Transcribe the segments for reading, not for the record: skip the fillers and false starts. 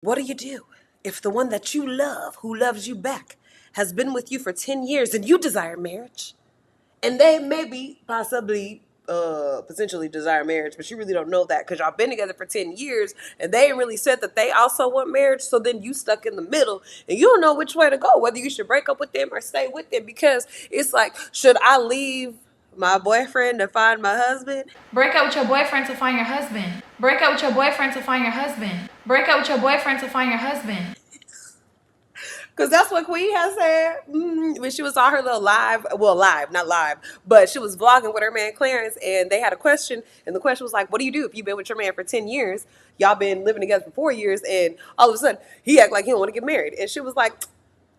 What do if the one that you love, who loves you back, has been with you for 10 years and you desire marriage? And they maybe, possibly, potentially desire marriage, but you really don't know that because y'all been together for 10 years and they ain't really said that they also want marriage. So then you stuck in the middle and you don't know which way to go, whether you should break up with them or stay with them, because it's like, should I leave my boyfriend to find my husband? Break up with your boyfriend to find your husband. Break up with your boyfriend to find your husband. Break up with your boyfriend to find your husband. Because that's what Queen has said when she was on her little live, well, live, not live, but she was vlogging with her man Clarence, and they had a question, and the question was like, what do you do if you've been with your man for 10 years, y'all been living together for 4 years, and all of a sudden, he act like he don't want to get married? And she was like,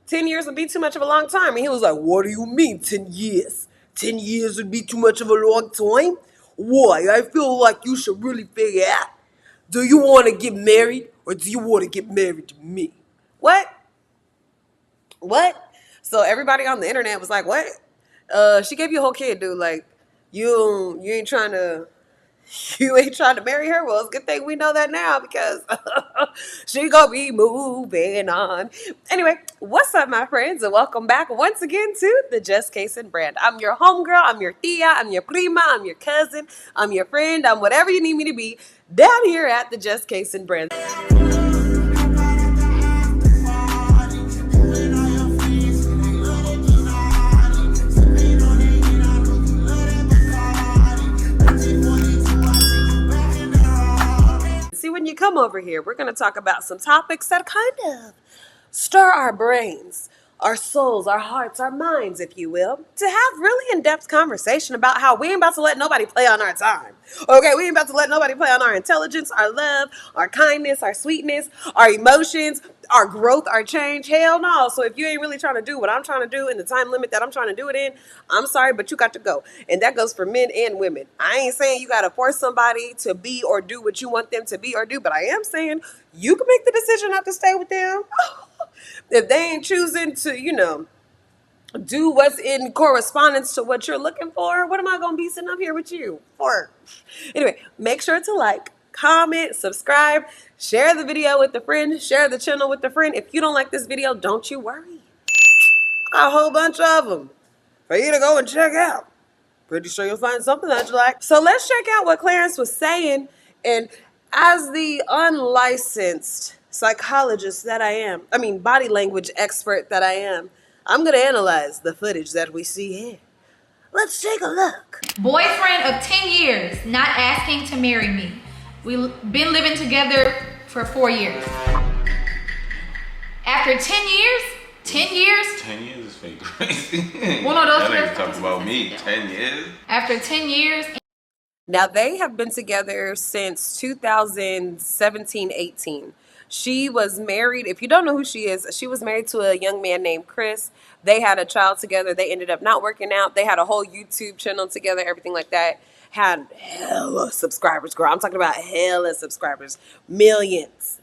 10 years would be too much of a long time. And he was like, what do you mean 10 years? 10 years would be too much of a long time? Why? I feel like you should really figure out, do you want to get married, or do you want to get married to me? What? So everybody on the internet was like, what? She gave you a whole kid, dude. Like, you ain't trying to marry her. Well, it's a good thing we know that now, because she gonna be moving on. Anyway, what's up, my friends, and welcome back once again to the Just Casing brand. I'm your homegirl, I'm your tia, I'm your prima, I'm your cousin, I'm your friend, I'm whatever you need me to be down here at the Just Casing brand. See, when you come over here, we're going to talk about some topics that kind of stir our brains, our souls, our hearts, our minds, if you will, to have really in-depth conversation about how we ain't about to let nobody play on our time. Okay, we ain't about to let nobody play on our intelligence, our love, our kindness, our sweetness, our emotions, our growth, our change. Hell no. So if you ain't really trying to do what I'm trying to do in the time limit that I'm trying to do it in, I'm sorry, but you got to go. And that goes for men and women. I ain't saying you got to force somebody to be or do what you want them to be or do, but I am saying you can make the decision not to stay with them. If they ain't choosing to, do what's in correspondence to what you're looking for, what am I going to be sitting up here with you for? Anyway, make sure to like, comment, subscribe, share the video with a friend, share the channel with a friend. If you don't like this video, don't you worry. I got a whole bunch of them for you to go and check out. Pretty sure you'll find something that you like. So let's check out what Clarence was saying. And as the unlicensed psychologist that body language expert that I am, I'm going to analyze the footage that we see here. Let's take a look. Boyfriend of 10 years, not asking to marry me. We've been living together for 4 years. After 10 years? 10 years? 10 years is fake crazy. Well, no, those that nigga talk about me. 10 years? After 10 years. Now, they have been together since 2017-18. She was married. If you don't know who she was married to a young man named Chris. They had a child together. They ended up not working out. They had a whole YouTube channel together, everything like that. Had hella subscribers, girl. I'm talking about hella subscribers. Millions,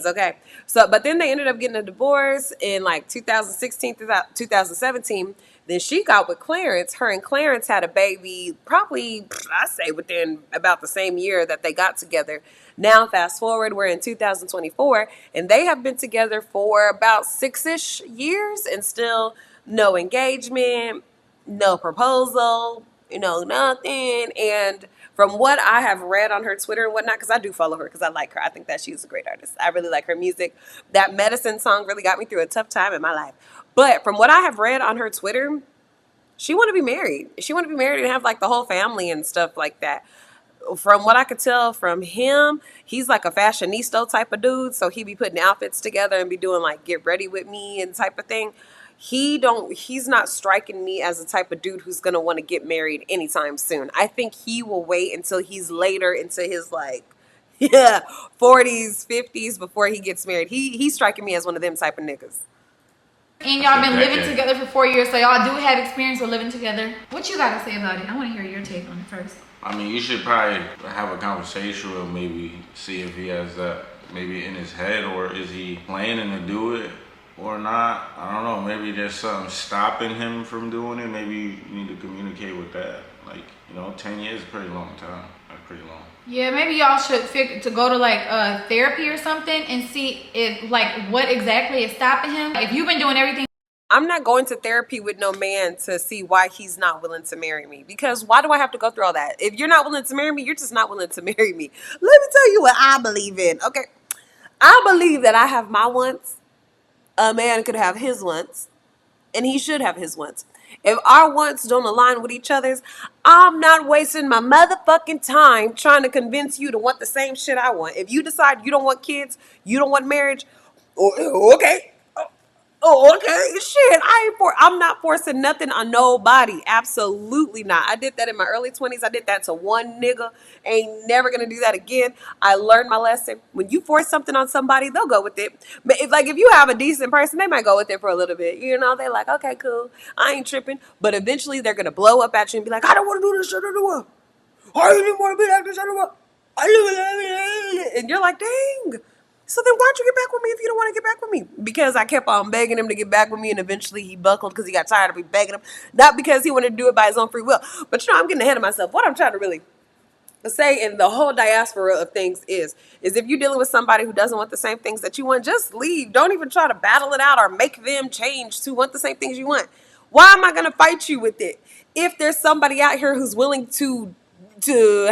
okay? So, but then they ended up getting a divorce in like 2016 through 2017. Then she got with Clarence. Her and Clarence had a baby probably, I say, within about the same year that they got together. Now, fast forward, we're in 2024, and they have been together for about 6-ish years, and still no engagement, no proposal, nothing. And from what I have read on her Twitter and whatnot, because I do follow her because I like her. I think that she's a great artist. I really like her music. That Medicine song really got me through a tough time in my life. But from what I have read on her Twitter, she want to be married. She want to be married and have like the whole family and stuff like that. From what I could tell from him, he's like a fashionista type of dude. So he be putting outfits together and be doing like get ready with me and type of thing. He's not striking me as the type of dude who's going to want to get married anytime soon. I think he will wait until he's later into his 40s, 50s before he gets married. He's striking me as one of them type of niggas. And y'all been living together for 4 years, so y'all do have experience with living together. What you got to say about it? I want to hear your take on it first. I mean, you should probably have a conversation with him, maybe see if he has that maybe in his head, or is he planning to do it or not. I don't know, maybe there's something stopping him from doing it. Maybe you need to communicate with that. 10 years is a pretty long time. That's pretty long. Yeah, maybe y'all should figure to go to like therapy or something and see if like what exactly is stopping him. If you've been doing everything. I'm not going to therapy with no man to see why he's not willing to marry me. Because why do I have to go through all that? If you're not willing to marry me, you're just not willing to marry me. Let me tell you what I believe in. Okay. I believe that I have my wants. A man could have his wants. And he should have his wants. If our wants don't align with each other's, I'm not wasting my motherfucking time trying to convince you to want the same shit I want. If you decide you don't want kids, you don't want marriage, okay. Oh, okay. Shit, I'm not forcing nothing on nobody. Absolutely not. I did that in my early 20s. I did that to one nigga. Ain't never gonna do that again. I learned my lesson. When you force something on somebody, they'll go with it. But if you have a decent person, they might go with it for a little bit. You know, they like, okay, cool. I ain't tripping. But eventually they're gonna blow up at you and be like, I don't want to do this shit anymore. I didn't want to be like this anymore. And you're like, dang. So then why'd you get back with me if you don't want to get back with me? Because I kept on begging him to get back with me, and eventually he buckled because he got tired of me begging him. Not because he wanted to do it by his own free will. But I'm getting ahead of myself. What I'm trying to really say in the whole diaspora of things is if you're dealing with somebody who doesn't want the same things that you want, just leave. Don't even try to battle it out or make them change to want the same things you want. Why am I going to fight you with it? If there's somebody out here who's willing to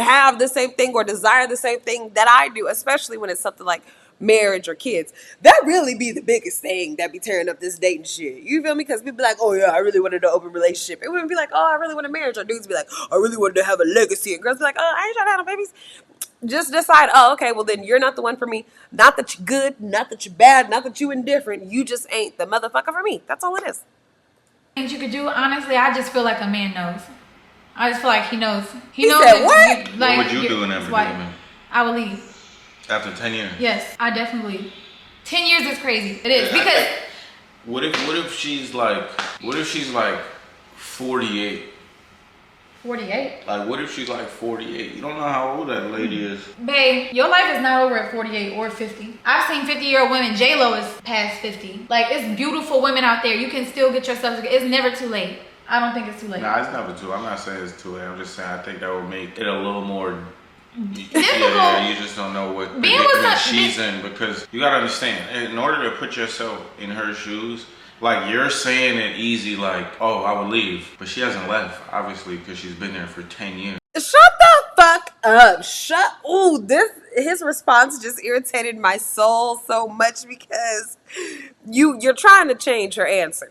have the same thing or desire the same thing that I do, especially when it's something like marriage or kids, that really be the biggest thing that be tearing up this dating shit. You feel me? Because people be like, oh yeah, I really wanted an open relationship. It wouldn't be like, oh, I really want a marriage. Or dudes be like, I really wanted to have a legacy. And girls be like, oh, I ain't trying to have no babies. Just decide, oh, okay, well then you're not the one for me. Not that you're good, not that you're bad, not that you're indifferent. You just ain't the motherfucker for me. That's all it is. Things you could do, honestly, I just feel like a man knows. I just feel like he knows. He knows said what? Like, what would you do in that predicament? I would leave. After 10 years? Yes, I definitely leave. 10 years is crazy. It is. Because what if she's like 48? 48? Like what if she's like 48? You don't know how old that lady is. Babe, your life is not over at 48 or 50. I've seen 50-year-old women. J-Lo is past 50. Like, it's beautiful women out there. You can still get yourself together. It's never too late. I don't think it's too late. Nah, it's never too. I'm not saying it's too late. I'm just saying I think that would make it a little more difficult. Yeah, you just don't know what predicament she's in, because you gotta understand, in order to put yourself in her shoes, like you're saying it easy, like, oh, I would leave, but she hasn't left, obviously, because she's been there for 10 years. Shut the fuck up. His response just irritated my soul so much because you're trying to change her answer.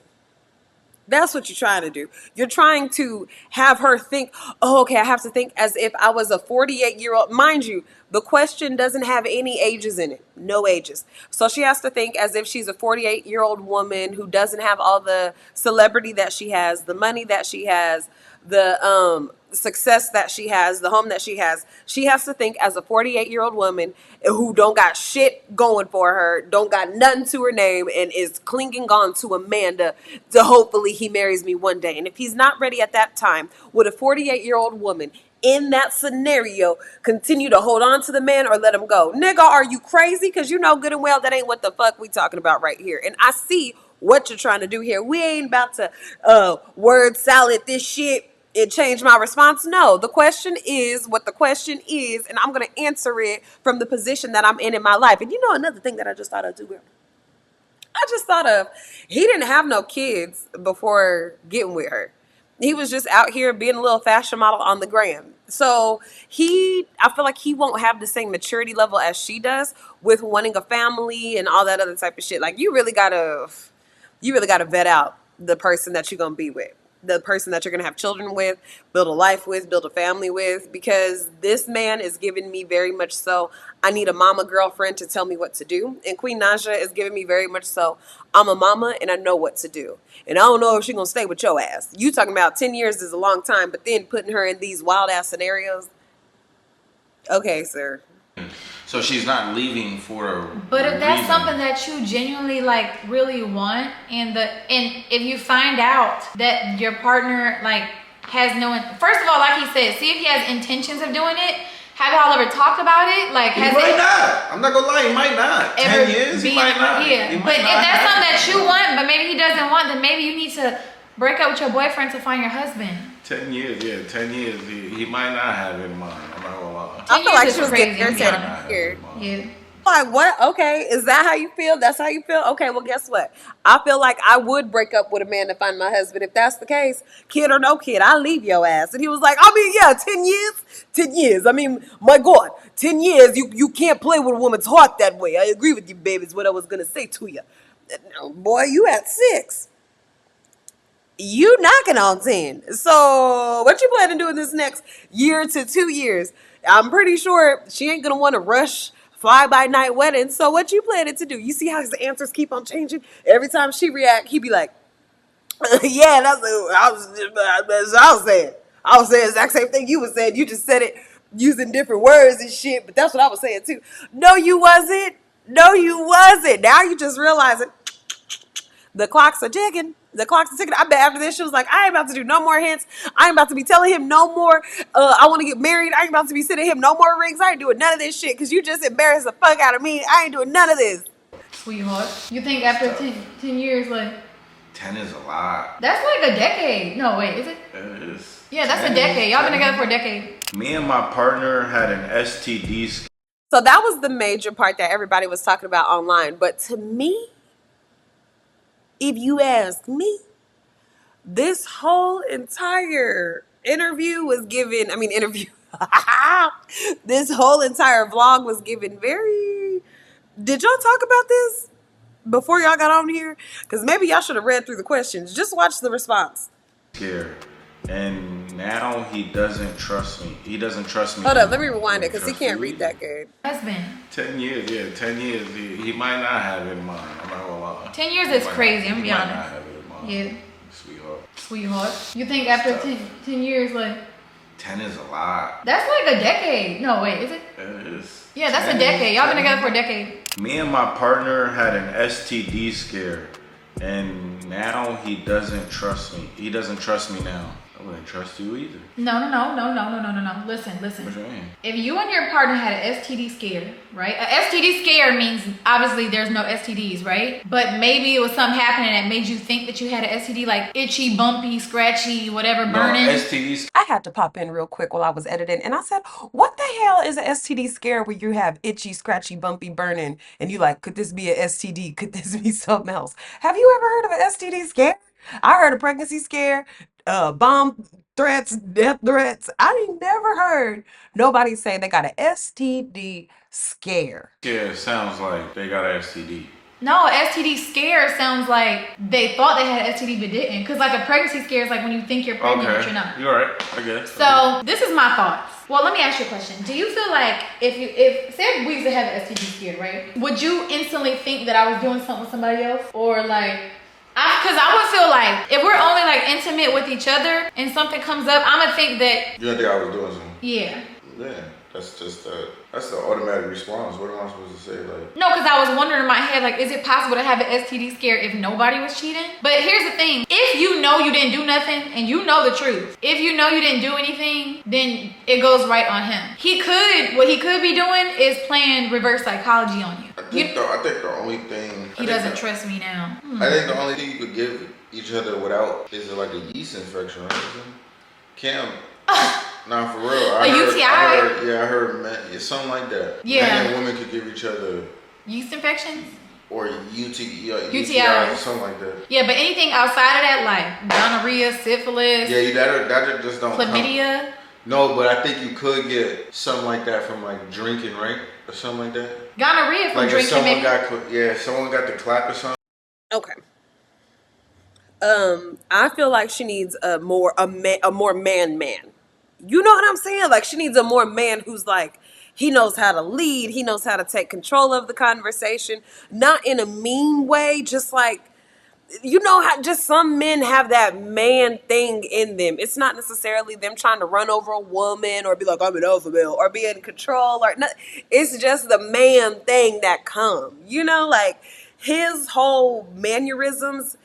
That's what you're trying to do. You're trying to have her think, oh, okay, I have to think as if I was a 48-year-old. Mind you, the question doesn't have any ages in it. No ages. So she has to think as if she's a 48-year-old woman who doesn't have all the celebrity that she has, the money that she has, the success that she has, the home that she has. She has to think as a 48-year-old woman who don't got shit going for her, don't got nothing to her name, and is clinging on to Amanda to hopefully he marries me one day. And if he's not ready at that time, would a 48-year-old woman in that scenario continue to hold on to the man or let him go? Nigga, are you crazy? Because you know good and well that ain't what the fuck we talking about right here. And I see what you're trying to do here. We ain't about to word salad this shit and change my response. No, the question is what the question is, and I'm going to answer it from the position that I'm in my life. And you know another thing that I just thought of too, girl? I just thought of, he didn't have no kids before getting with her. He was just out here being a little fashion model on the gram. So I feel like he won't have the same maturity level as she does with wanting a family and all that other type of shit. Like you really gotta vet out the person that you're gonna be with, the person that you're gonna have children with, build a life with, build a family with, because this man is giving me very much so, I need a mama girlfriend to tell me what to do. And Queen Naija is giving me very much so, I'm a mama and I know what to do. And I don't know if she's gonna stay with your ass. You talking about 10 years is a long time, but then putting her in these wild ass scenarios. Okay, sir. So she's not leaving for a But if that's reason. something that you genuinely like really want, and if you find out that your partner like has first of all, like he said, see if he has intentions of doing it. Have y'all ever talked about it? Like, he might not. I'm not gonna lie, he might not. 10 years, he might not. Yeah, but if that's something that you want, but maybe he doesn't want, then maybe you need to break up with your boyfriend to find your husband? 10 years, yeah, 10 years. He might not have it in mind. I'm not gonna lie. I feel like she was crazy, getting irritated here. Yeah. Like, what? Okay, is that how you feel? That's how you feel? Okay, well, guess what? I feel like I would break up with a man to find my husband. If that's the case, kid or no kid, I'll leave your ass. And he was like, I mean, yeah, 10 years? 10 years. I mean, my God, 10 years, you can't play with a woman's heart that way. I agree with you, baby, is what I was going to say to you. Boy, you at 6. You knocking on 10. So what you plan to do in this next year to 2 years? I'm pretty sure she ain't gonna want to rush fly-by-night wedding. So what you planning to do? You see how his answers keep on changing? Every time she react, he be like, yeah, that's what I was saying. I was saying the exact same thing you was saying. You just said it using different words and shit, but that's what I was saying too. No, you wasn't. No, you wasn't. Now you just realizing the clocks are ticking. The clocks are ticking. I bet after this, she was like, I ain't about to do no more hints. I ain't about to be telling him no more. I want to get married. I ain't about to be sending him no more rings. I ain't doing none of this shit because you just embarrassed the fuck out of me. I ain't doing none of this. Sweetheart. You think after 10 years, like... 10 is a lot. That's like a decade. No, wait, is it? It is. Yeah, that's a decade. Y'all been together for a decade. Me and my partner had an STD scare. So that was the major part that everybody was talking about online. But to me, if you ask me, this whole entire interview was given, this whole entire vlog was given very, did y'all talk about this before y'all got on here? Because maybe y'all should have read through the questions. Just watch the response. Scared. And now he doesn't trust me. He doesn't trust me. Hold up, let me rewind it because he can't read that good. Husband. 10 years, yeah, 10 years. He might not have it in mind. I'm not gonna lie. 10 years is crazy, I'm gonna be honest. He might not have it in mind. Yeah. Sweetheart. You think after 10 years, like... 10 is a lot. That's like a decade. No, wait, is it? It is. Yeah, that's a decade. Y'all been together for a decade. Me and my partner had an STD scare. And now he doesn't trust me. He doesn't trust me now. I wouldn't trust you either. No. Listen. What you mean? If you and your partner had an STD scare, right? A STD scare means obviously there's no STDs, right? But maybe it was something happening that made you think that you had an STD, like itchy, bumpy, scratchy, whatever, burning. No, STDs. I had to pop in real quick while I was editing, and I said, what the hell is an STD scare where you have itchy, scratchy, bumpy, burning, and you like, could this be an STD? Could this be something else? Have you ever heard of an STD scare? I heard a pregnancy scare, bomb threats, death threats. I ain't never heard nobody say they got an STD scare. Yeah, it sounds like they got an STD. No, STD scare sounds like they thought they had STD but didn't. Because like a pregnancy scare is like when you think you're pregnant but you're not. You're right, I guess. So this is my thoughts. Well, let me ask you a question. Do you feel like if say we used to have an STD scare, right? Would you instantly think that I was doing something with somebody else? Or like... Because I would feel like if we're only like intimate with each other and something comes up, I'm gonna think that. You don't think I was doing something? Yeah. Yeah, that's just that's the automatic response. What am I supposed to say? Like. No, because I was wondering in my head, like, is it possible to have an STD scare if nobody was cheating? But here's the thing: if you know you didn't do nothing and you know the truth, if you know you didn't do anything, then it goes right on him. What he could be doing is playing reverse psychology on you. I think the only thing he doesn't trust me now. I think the only thing you could give each other without is like a yeast infection, right? Cam, nah, for real. A UTI? I heard men, something like that. Yeah. Men and women could give each other yeast infections or UTI UTIs, something like that. Yeah, but anything outside of that, like gonorrhea, syphilis, that just don't chlamydia. Count. No, but I think you could get something like that from like drinking, right? Or something like that. Gonorrhea from like drinking, if someone got the clap or something. Okay. I feel like she needs a more man. You know what I'm saying? Like she needs a more man who's like, he knows how to lead, he knows how to take control of the conversation, not in a mean way, just like, you know how just some men have that man thing in them. It's not necessarily them trying to run over a woman or be like, I'm an alpha male or be in control or not. It's just the man thing that come, you know, like his whole mannerisms.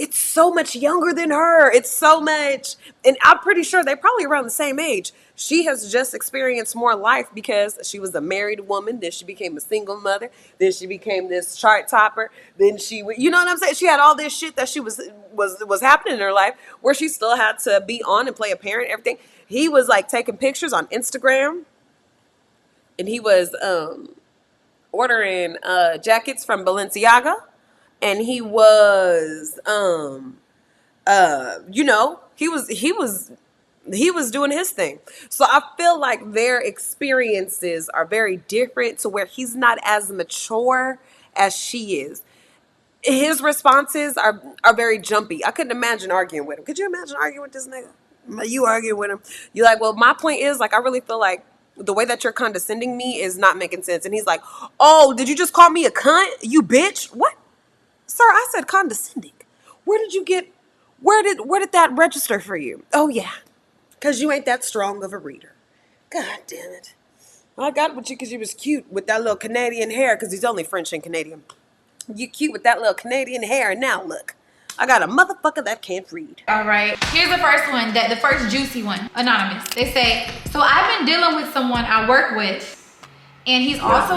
It's so much younger than her. It's so much. And I'm pretty sure they're probably around the same age. She has just experienced more life because she was a married woman. Then she became a single mother. Then she became this chart topper. Then you know what I'm saying? She had all this shit that she was happening in her life where she still had to be on and play a parent, everything. He was like taking pictures on Instagram. And he was ordering jackets from Balenciaga. And he was he was doing his thing. So I feel like their experiences are very different to where he's not as mature as she is. His responses are very jumpy. I couldn't imagine arguing with him. Could you imagine arguing with this nigga? You arguing with him. You're like, well, my point is, like, I really feel like the way that you're condescending me is not making sense. And he's like, oh, did you just call me a cunt? You bitch? What? Sir, I said condescending. Where did that register for you? Oh, yeah. Because you ain't that strong of a reader. God damn it. I got with you because you was cute with that little Canadian hair, because he's only French and Canadian. You cute with that little Canadian hair, and now look. I got a motherfucker that can't read. All right. Here's the first one, the first juicy one. Anonymous. They say, so I've been dealing with someone I work with, and he's also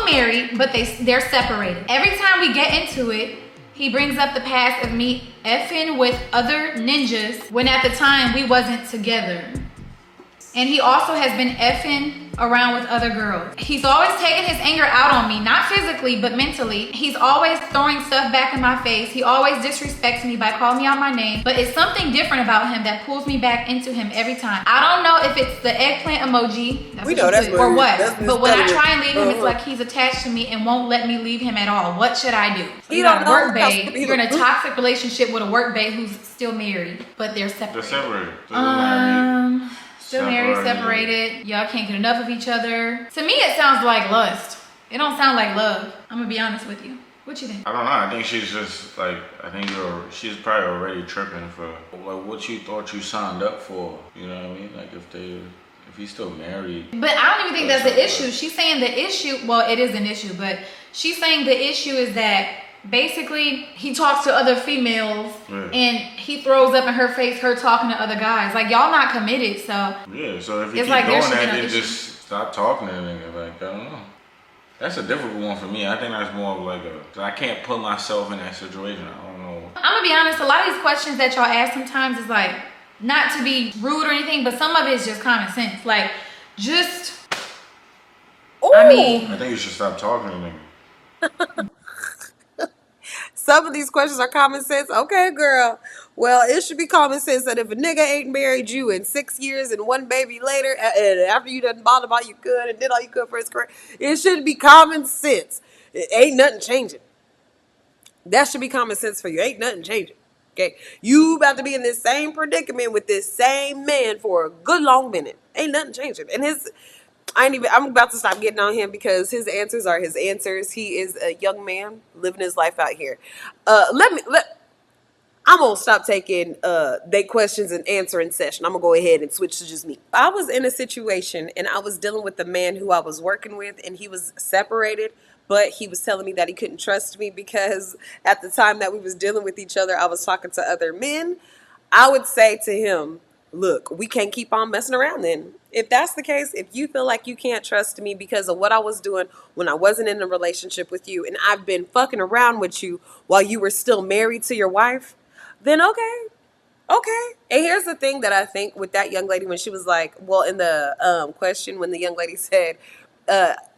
married, but they're separated. Every time we get into it, he brings up the past of me effing with other ninjas when at the time we wasn't together. And he also has been effing around with other girls. He's always taking his anger out on me, not physically, but mentally. He's always throwing stuff back in my face. He always disrespects me by calling me out my name. But it's something different about him that pulls me back into him every time. I don't know if it's the eggplant emoji, we know that's or what. But when I try and leave him, it's like he's attached to me and won't let me leave him at all. What should I do? So you got a work babe. You're in a toxic relationship with a work babe who's still married, but they're separated. Still married, separated. Y'all can't get enough of each other. To me, it sounds like lust. It don't sound like love. I'm gonna be honest with you. What you think? I don't know. I think she's just like, she's probably already tripping for like what you thought you signed up for. You know what I mean? Like if he's still married. But I don't even think that's the issue. She's saying the issue, well, it is an issue, but she's saying the issue is that basically he talks to other females and he throws up in her face her talking to other guys. Like, y'all not committed, so yeah, so if you keep like doing that, then just stop talking to the nigga. Like, I don't know. That's a difficult one for me. I think that's more of like I can't put myself in that situation. I don't know. I'm gonna be honest, a lot of these questions that y'all ask sometimes is like, not to be rude or anything, but some of it is just common sense. Like, just Ooh. I think you should stop talking to niggas. Some of these questions are common sense. Okay, girl. Well, it should be common sense that if a nigga ain't married you in 6 years and one baby later, and after you done bought him all you could and did all you could for his career, it should be common sense. It ain't nothing changing. That should be common sense for you. Ain't nothing changing. Okay? You about to be in this same predicament with this same man for a good long minute. Ain't nothing changing. And I'm about to stop getting on him because his answers are his answers. He is a young man living his life out here. I'm gonna stop taking they questions and answering session. I'm gonna go ahead and switch to just me. I was in a situation and I was dealing with the man who I was working with, and he was separated, but he was telling me that he couldn't trust me because at the time that we was dealing with each other, I was talking to other men. I would say to him, look, we can't keep on messing around then. If that's the case, if you feel like you can't trust me because of what I was doing when I wasn't in a relationship with you and I've been fucking around with you while you were still married to your wife, then okay. And here's the thing that I think with that young lady when she was like, well, in the question when the young lady said,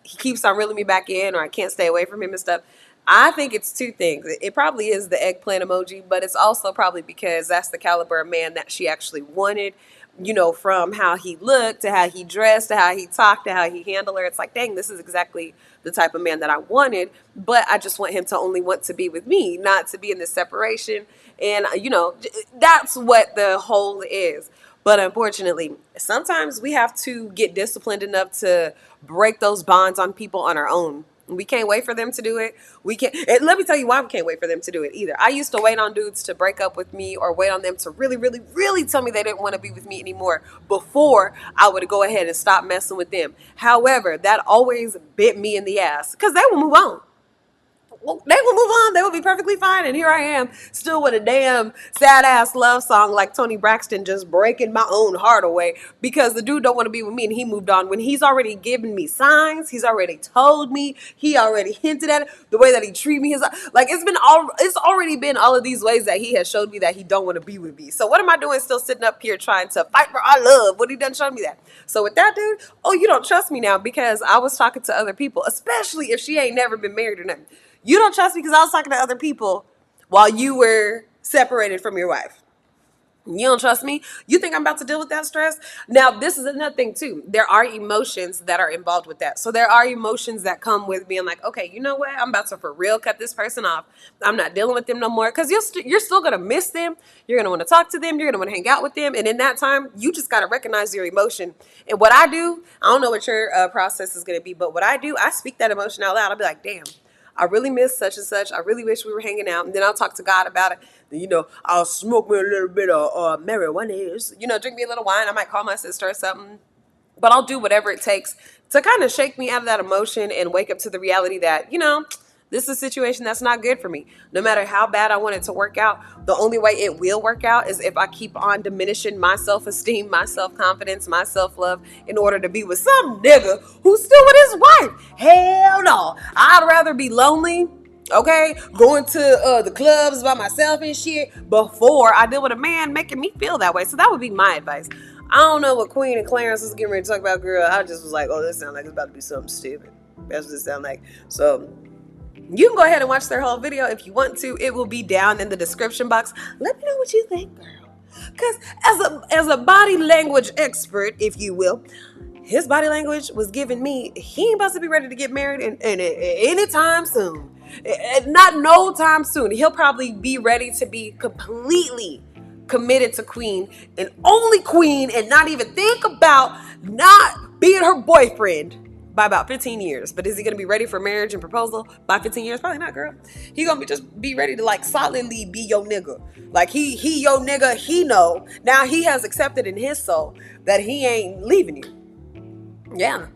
he keeps on reeling me back in or I can't stay away from him and stuff. I think it's two things. It probably is the eggplant emoji, but it's also probably because that's the caliber of man that she actually wanted, you know, from how he looked to how he dressed to how he talked to how he handled her. It's like, dang, this is exactly the type of man that I wanted, but I just want him to only want to be with me, not to be in this separation. And, you know, that's what the whole is. But unfortunately, sometimes we have to get disciplined enough to break those bonds on people on our own. We can't wait for them to do it. We can't. And let me tell you why we can't wait for them to do it either. I used to wait on dudes to break up with me or wait on them to really, really, really tell me they didn't want to be with me anymore before I would go ahead and stop messing with them. However, that always bit me in the ass because they will move on. they will move on. They will be perfectly fine. And here I am, still with a damn sad ass love song like Tony Braxton, just breaking my own heart away because the dude don't want to be with me and he moved on when he's already given me signs. He's already told me. He already hinted at it. The way that he treated me, it's already been all of these ways that he has showed me that he don't want to be with me. So what am I doing still sitting up here trying to fight for our love when he done showed me that? So with that dude, oh, you don't trust me now because I was talking to other people, especially if she ain't never been married or nothing. You don't trust me because I was talking to other people while you were separated from your wife. You don't trust me? You think I'm about to deal with that stress? Now, this is another thing, too. There are emotions that are involved with that. So there are emotions that come with being like, okay, you know what? I'm about to for real cut this person off. I'm not dealing with them no more. Because you're still going to miss them. You're going to want to talk to them. You're going to want to hang out with them. And in that time, you just got to recognize your emotion. And what I do, I don't know what your process is going to be, but what I do, I speak that emotion out loud. I'll be like, damn. I really miss such and such. I really wish we were hanging out. And then I'll talk to God about it. Then, I'll smoke me a little bit of marijuana. Drink me a little wine. I might call my sister or something. But I'll do whatever it takes to kind of shake me out of that emotion and wake up to the reality that, this is a situation that's not good for me. No matter how bad I want it to work out, the only way it will work out is if I keep on diminishing my self-esteem, my self-confidence, my self-love in order to be with some nigga who's still with his wife. Hell no. I'd rather be lonely, okay, going to the clubs by myself and shit before I deal with a man making me feel that way. So that would be my advice. I don't know what Queen and Clarence was getting ready to talk about, girl. I just was like, oh, this sounds like it's about to be something stupid. That's what it sounds like. So you can go ahead and watch their whole video if you want to. It will be down in the description box. Let me know what you think, girl. Because as a body language expert, if you will, his body language was giving me, he ain't about to be ready to get married anytime soon. Not no time soon. He'll probably be ready to be completely committed to Queen and only Queen and not even think about not being her boyfriend by about 15 years. But is he going to be ready for marriage and proposal by 15 years? Probably not, girl. He going to just be ready to solidly be your nigga. Like he your nigga, he know. Now he has accepted in his soul that he ain't leaving you. Yeah.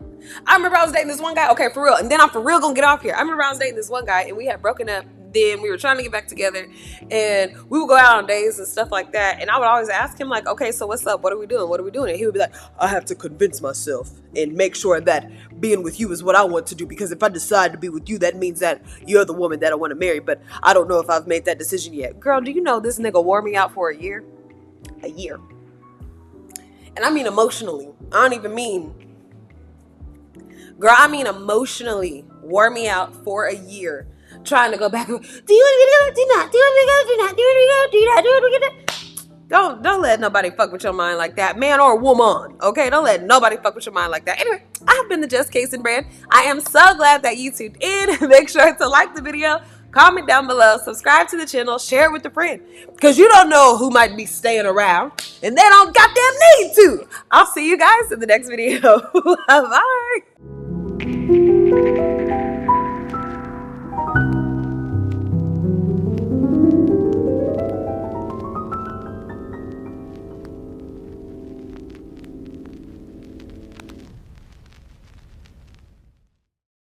I remember I was dating this one guy. Okay, for real. And then I'm for real gonna get off here. I remember I was dating this one guy and we had broken up. Then we were trying to get back together and we would go out on dates and stuff like that. And I would always ask him okay, so what's up? What are we doing? What are we doing? And he would be like, I have to convince myself and make sure that being with you is what I want to do. Because if I decide to be with you, that means that you're the woman that I want to marry. But I don't know if I've made that decision yet. Girl, do you know this nigga wore me out for a year? A year. And I mean emotionally. I don't even mean... Girl, I mean emotionally wore me out for a year trying to go back. Do you want to go? Do not. Do you want to go? Do not. Do you want to go? Do not. Do you want to go? Don't let nobody fuck with your mind like that, man or woman. Okay, don't let nobody fuck with your mind like that. Anyway, I have been the Just Casing brand. I am so glad that you tuned in. Make sure to like the video, comment down below, subscribe to the channel, share it with a friend, because you don't know who might be staying around, and they don't goddamn need to. I'll see you guys in the next video. Bye.